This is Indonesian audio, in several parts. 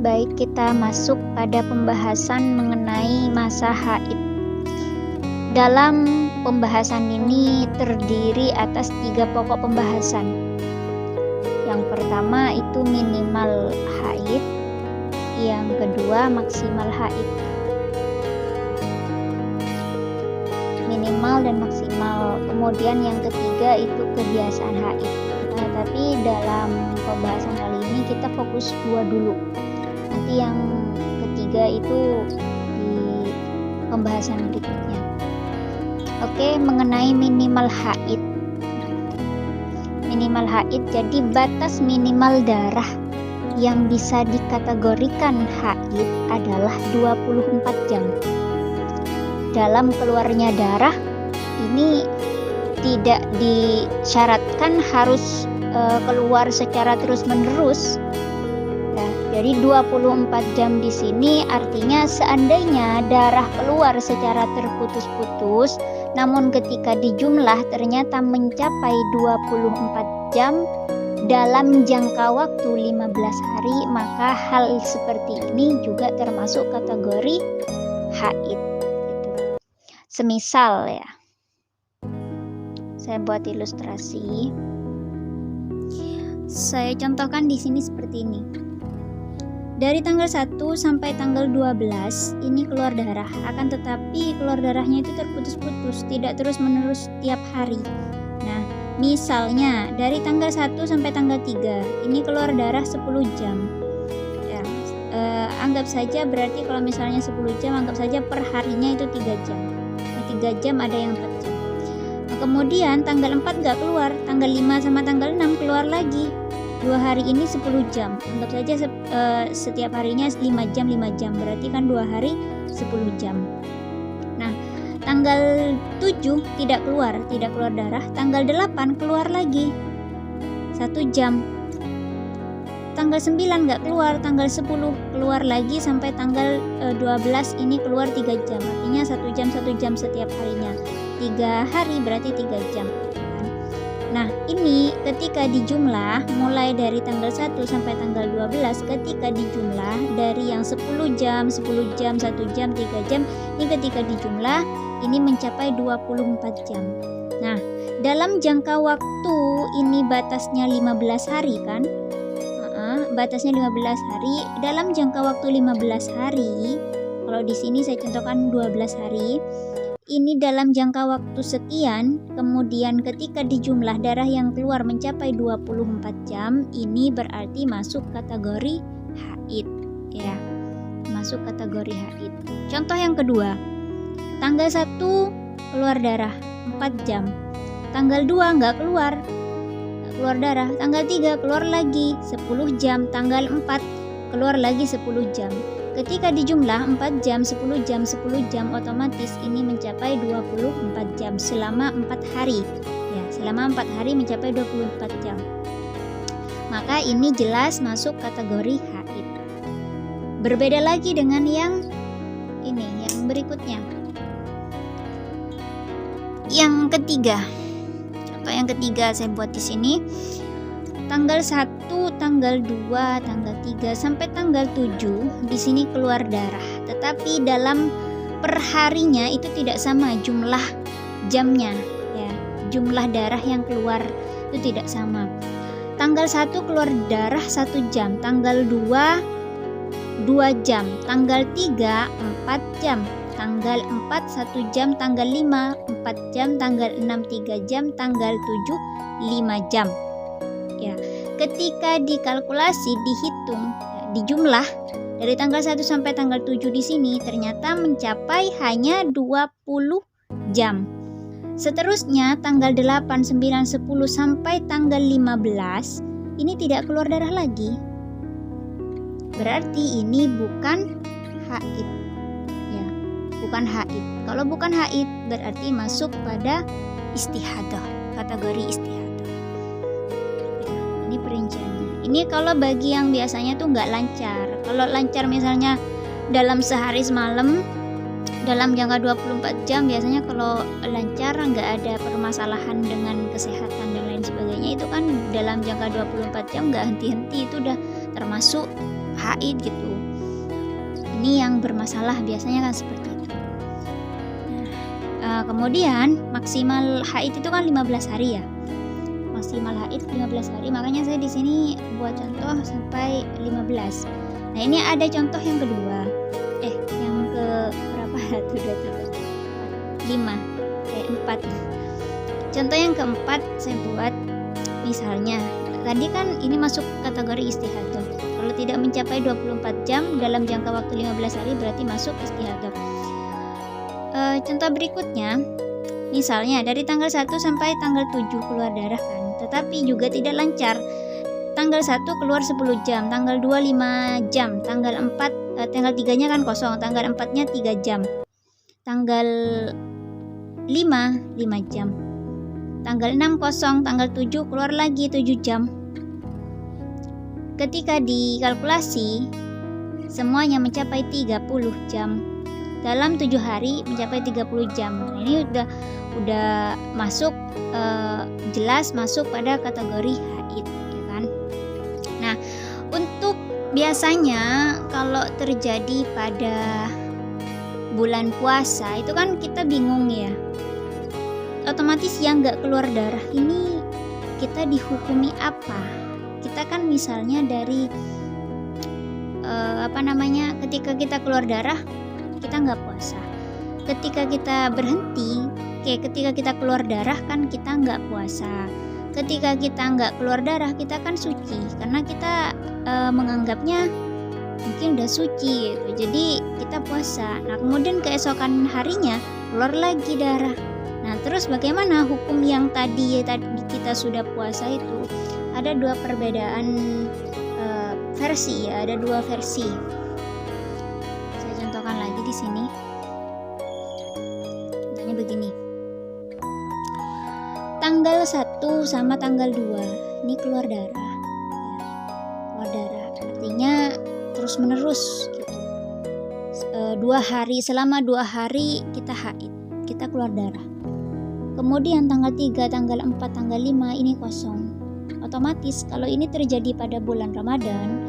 Baik, kita masuk pada pembahasan mengenai masa haid. Dalam pembahasan ini terdiri atas 3 pokok pembahasan. Yang pertama itu minimal haid, yang kedua maksimal haid. Minimal dan maksimal. Kemudian yang ketiga itu kebiasaan haid. Nah, tapi dalam pembahasan kali ini kita fokus 2 dulu. Nanti yang ketiga itu di pembahasan berikutnya. Oke, mengenai minimal haid. Minimal haid, jadi batas minimal darah yang bisa dikategorikan haid adalah 24 jam. Dalam keluarnya darah ini tidak disyaratkan harus keluar secara terus-menerus. Jadi 24 jam di sini artinya seandainya darah keluar secara terputus-putus, namun ketika dijumlah ternyata mencapai 24 jam dalam jangka waktu 15 hari, maka hal seperti ini juga termasuk kategori haid. Semisal ya, saya buat ilustrasi. Saya contohkan di sini seperti ini. Dari tanggal 1 sampai tanggal 12 ini keluar darah, akan tetapi keluar darahnya itu terputus-putus, tidak terus-menerus setiap hari. Nah, misalnya dari tanggal 1 sampai tanggal 3 ini keluar darah 10 jam. Ya, anggap saja berarti kalau misalnya 10 jam, anggap saja per harinya itu 3 jam. 3 jam ada yang 4 jam. Nah, kemudian tanggal 4 nggak keluar, tanggal 5 sama tanggal 6 keluar lagi. 2 hari ini 10 jam. Anggap saja setiap harinya 5 jam, 5 jam. Berarti kan 2 hari 10 jam. Nah, tanggal 7 tidak keluar darah. Tanggal 8 keluar lagi 1 jam. Tanggal 9 nggak keluar, tanggal 10 keluar lagi sampai tanggal 12 ini keluar 3 jam. Artinya 1 jam 1 jam setiap harinya. 3 hari berarti 3 jam. Nah, ini ketika dijumlah mulai dari tanggal 1 sampai tanggal 12, ketika dijumlah dari yang 10 jam, 1 jam, 3 jam, ini ketika dijumlah ini mencapai 24 jam. Nah, dalam jangka waktu ini batasnya 15 hari kan? Batasnya 15 hari. Dalam jangka waktu 15 hari, kalau di sini saya contohkan 12 hari. Ini dalam jangka waktu sekian, kemudian ketika dijumlah darah yang keluar mencapai 24 jam, ini berarti masuk kategori haid, ya. Masuk kategori haid. Contoh yang kedua, tanggal 1 keluar darah 4 jam. Tanggal 2 nggak keluar darah. Tanggal 3 keluar lagi 10 jam. Tanggal 4 keluar lagi 10 jam. Ketika dijumlah 4 jam, 10 jam, 10 jam, otomatis ini mencapai 24 jam selama 4 hari. Ya, selama 4 hari mencapai 24 jam. Maka ini jelas masuk kategori haid. Berbeda lagi dengan yang ini, yang berikutnya. Yang ketiga. Contoh yang ketiga saya buat di sini. Tanggal 1, tanggal 2, tanggal 3 sampai tanggal 7 di sini keluar darah. Tetapi dalam perharinya itu tidak sama jumlah jamnya, ya. Jumlah darah yang keluar itu tidak sama. Tanggal 1 keluar darah 1 jam, tanggal 2 2 jam, tanggal 3 4 jam, tanggal 4 1 jam, tanggal 5 4 jam, tanggal 6 3 jam, tanggal 7 5 jam. Ya, ketika dikalkulasi, dihitung, ya, dijumlah dari tanggal 1 sampai tanggal 7 di sini ternyata mencapai hanya 20 jam. Seterusnya tanggal 8, 9, 10 sampai tanggal 15 ini tidak keluar darah lagi. Berarti ini bukan haid. Ya, bukan haid. Kalau bukan haid berarti masuk pada istihadah, kategori istihadah. Ini perinciannya. Ini kalau bagi yang biasanya tuh nggak lancar. Kalau lancar misalnya dalam sehari semalam, dalam jangka 24 jam, biasanya kalau lancar nggak ada permasalahan dengan kesehatan dan lain sebagainya, itu kan dalam jangka 24 jam nggak henti-henti, itu udah termasuk haid gitu. ini yang bermasalah, biasanya kan seperti itu. Kemudian maksimal haid itu kan 15 hari ya. Maksimal haid 15 hari, makanya saya di sini buat contoh sampai 15. Nah, ini ada contoh yang kedua. Yang ke berapa? 4. Contoh yang keempat saya buat, misalnya tadi kan ini masuk kategori istihadah. Kalau tidak mencapai 24 jam dalam jangka waktu 15 hari berarti masuk istihadah. Contoh berikutnya, misalnya dari tanggal 1 sampai tanggal 7 keluar darah kan, tetapi juga tidak lancar. Tanggal 1 keluar 10 jam, tanggal 2 5 jam, tanggal 3-nya kan kosong, tanggal 4-nya 3 jam, tanggal 5 jam, tanggal 6 kosong, tanggal 7 keluar lagi 7 jam. Ketika dikalkulasi semuanya mencapai 30 jam. Dalam 7 hari mencapai 30 jam. Nah, ini udah masuk, jelas masuk pada kategori haid, ya kan? Nah, untuk biasanya kalau terjadi pada bulan puasa itu kan kita bingung ya. Otomatis yang nggak keluar darah ini kita dihukumi apa? Kita kan misalnya dari ketika kita keluar darah kita nggak puasa. Ketika kita berhenti, ketika kita keluar darah kan kita nggak puasa. Ketika kita nggak keluar darah kita kan suci, karena kita menganggapnya mungkin udah suci gitu. Jadi kita puasa. Nah, kemudian keesokan harinya keluar lagi darah. Nah, terus bagaimana hukum yang tadi kita sudah puasa itu? Ada dua perbedaan versi ya, ada dua versi. Saya contohkan lagi di sini. Contohnya begini. Tanggal 1 sama tanggal 2 ini keluar darah. Keluar darah artinya terus menerus gitu. 2 hari, selama 2 hari kita haid, kita keluar darah. Kemudian tanggal 3, tanggal 4, tanggal 5 ini kosong. Otomatis kalau ini terjadi pada bulan Ramadan,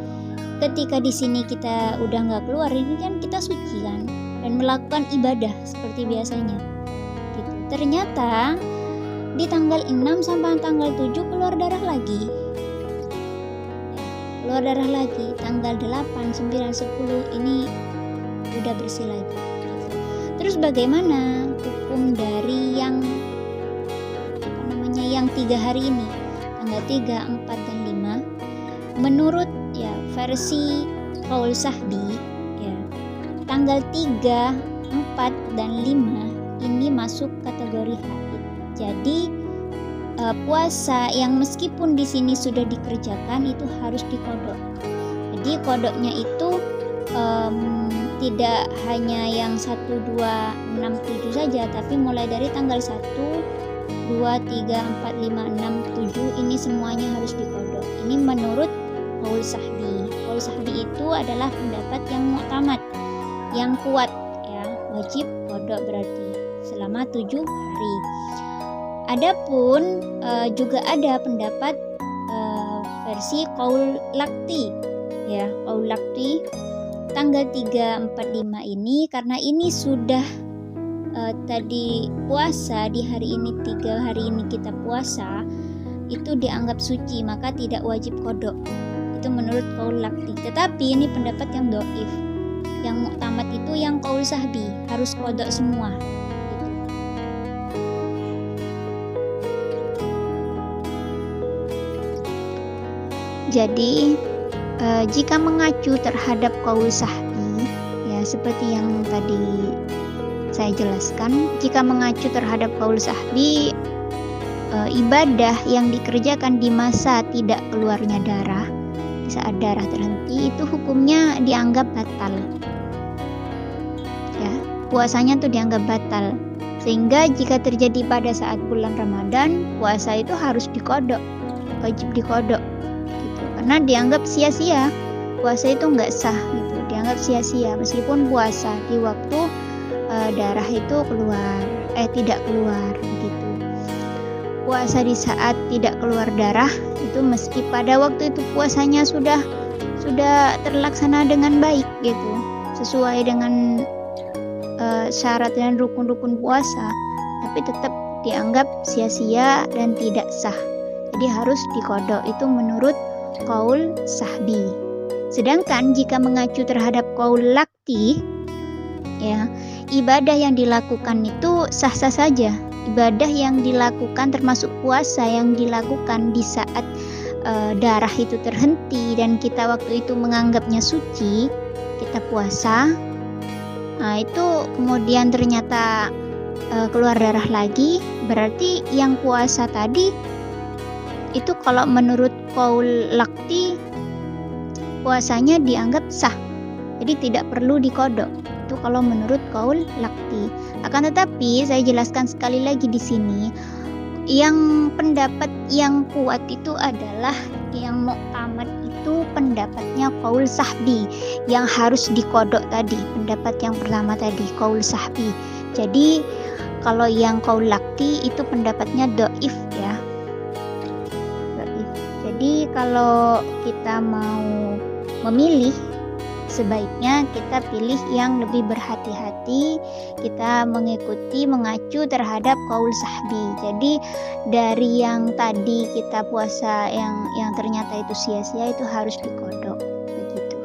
ketika di sini kita udah nggak keluar, ini kan kita suci kan, dan melakukan ibadah seperti biasanya. Gitu. Ternyata di tanggal 6 sampai tanggal 7 keluar darah lagi. Keluar darah lagi. Tanggal 8, 9, 10 ini udah bersih lagi. Gitu. Terus bagaimana hukum dari yang 3 hari ini? Tanggal 3, 4, dan 5 menurut ya versi Qaul Sahbi ya, tanggal 3, 4, dan 5 ini masuk kategori haid. Jadi puasa yang meskipun di sini sudah dikerjakan itu harus dikodok. Jadi kodoknya itu tidak hanya yang 1, 2, 6, 7 saja, tapi mulai dari tanggal 1, 2, 3, 4, 5, 6, 7 ini semuanya harus dikodok. Ini menurut Qaul Sahbi. Qaul Sahbi itu adalah pendapat yang mu'tamad, yang kuat ya, wajib kodok berarti selama 7 hari. Adapun juga ada pendapat versi Qaul Lakti ya, Qaul Lakti tanggal 3, 4, 5 ini karena ini sudah tadi puasa di hari ini, 3 hari ini kita puasa, itu dianggap suci, maka tidak wajib kodok. Itu menurut Qaul Lakti. Tetapi ini pendapat yang dhaif. Yang muktamad itu yang Qaul Sahbi, harus kodok semua. Jadi jika mengacu terhadap Qaul Sahbi ya, seperti yang tadi saya jelaskan, jika mengacu terhadap Qaul Sahbi, ibadah yang dikerjakan di masa tidak keluarnya darah, di saat darah terhenti, itu hukumnya dianggap batal ya, puasanya tuh dianggap batal. Sehingga jika terjadi pada saat bulan Ramadan, puasa itu harus dikodok, wajib dikodok gitu. Karena dianggap sia-sia, puasa itu nggak sah gitu, dianggap sia-sia meskipun puasa di waktu darah itu tidak keluar gitu. Puasa di saat tidak keluar darah itu meski pada waktu itu puasanya sudah terlaksana dengan baik gitu, sesuai dengan syarat dan rukun-rukun puasa, tapi tetap dianggap sia-sia dan tidak sah. Jadi harus diqadha, itu menurut qaul sahbi. Sedangkan jika mengacu terhadap qaul lakti, ya, ibadah yang dilakukan itu sah-sah saja. Ibadah yang dilakukan termasuk puasa yang dilakukan di saat darah itu terhenti dan kita waktu itu menganggapnya suci, kita puasa. Nah, itu kemudian ternyata keluar darah lagi, berarti yang puasa tadi itu kalau menurut qaul lakti puasanya dianggap sah. Jadi tidak perlu diqadha. Itu kalau menurut qaul lakti. Akan tetapi saya jelaskan sekali lagi di sini, yang pendapat yang kuat itu adalah yang mu'tamad itu pendapatnya qaul sahbi yang harus diqadha tadi, pendapat yang pertama tadi qaul sahbi. Jadi kalau yang qaul lakti itu pendapatnya dhaif ya. Dhaif. Jadi kalau kita mau memilih, sebaiknya kita pilih yang lebih berhati-hati, kita mengacu terhadap qaul sahbi. Jadi dari yang tadi kita puasa yang ternyata itu sia-sia itu harus diqadha begitu.